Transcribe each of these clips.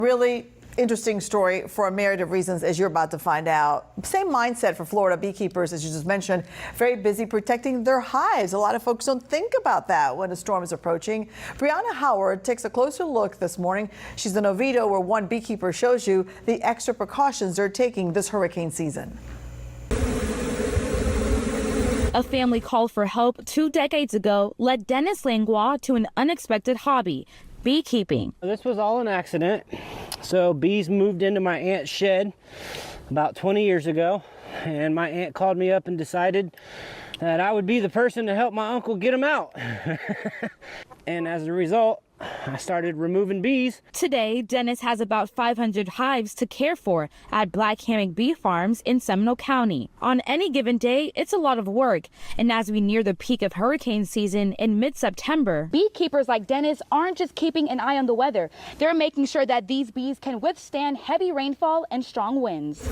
Really interesting story for a myriad of reasons, as you're about to find out. Same mindset for Florida beekeepers, as you just mentioned, very busy protecting their hives. A lot of folks don't think about that when a storm is approaching. Bryanna Howard takes a closer look this morning. She's in Oviedo, where one beekeeper shows you the extra precautions they're taking this hurricane season. A family call for help 2 decades ago led Dennis Langlois to an unexpected hobby, beekeeping. This was all an accident. So bees moved into my aunt's shed about 20 years ago, and my aunt called me up and decided that I would be the person to help my uncle get them out. And as a result, I started removing bees. Today, Dennis has about 500 hives to care for at Black Hammock Bee Farms in Seminole County. On any given day, it's a lot of work. And as we near the peak of hurricane season in mid-September, beekeepers like Dennis aren't just keeping an eye on the weather. They're making sure that these bees can withstand heavy rainfall and strong winds.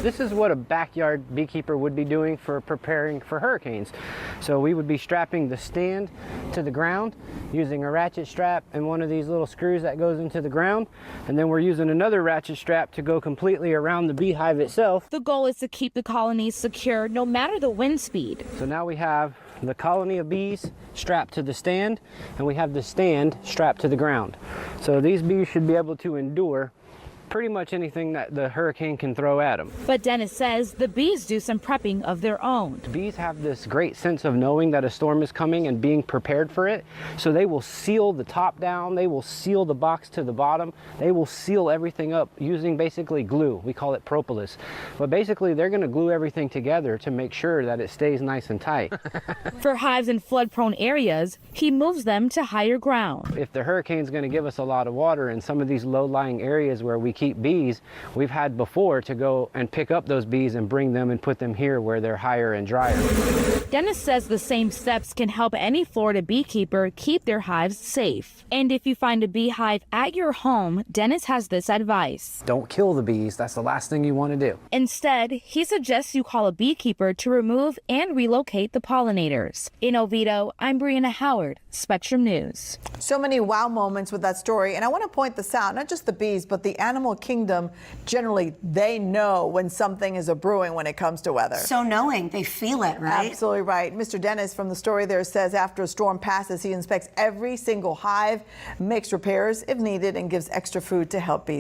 This is what a backyard beekeeper would be doing for preparing for hurricanes. So we would be strapping the stand to the ground using a ratchet strap and one of these little screws that goes into the ground. And then we're using another ratchet strap to go completely around the beehive itself. The goal is to keep the colonies secure no matter the wind speed. So now we have the colony of bees strapped to the stand, and we have the stand strapped to the ground. So these bees should be able to endure pretty much anything that the hurricane can throw at them. But Dennis says the bees do some prepping of their own. Bees have this great sense of knowing that a storm is coming and being prepared for it. So they will seal the top down, they will seal the box to the bottom, they will seal everything up using basically glue. We call it propolis. But basically they're going to glue everything together to make sure that it stays nice and tight. For hives in flood-prone areas, he moves them to higher ground. If the hurricane's going to give us a lot of water in some of these low-lying areas where we keep bees, we've had before to go and pick up those bees and bring them and put them here where they're higher and drier. Dennis says the same steps can help any Florida beekeeper keep their hives safe. And if you find a beehive at your home, Dennis has this advice. Don't kill the bees. That's the last thing you want to do. Instead, he suggests you call a beekeeper to remove and relocate the pollinators. In Oviedo, I'm Bryanna Howard, Spectrum News. So many wow moments with that story. And I want to point this out, not just the bees, but the animal kingdom. Generally, they know when something is a brewing when it comes to weather. So knowing, they feel it, right? Absolutely right. Mr. Dennis from the story there says after a storm passes, he inspects every single hive, makes repairs if needed, and gives extra food to help bees.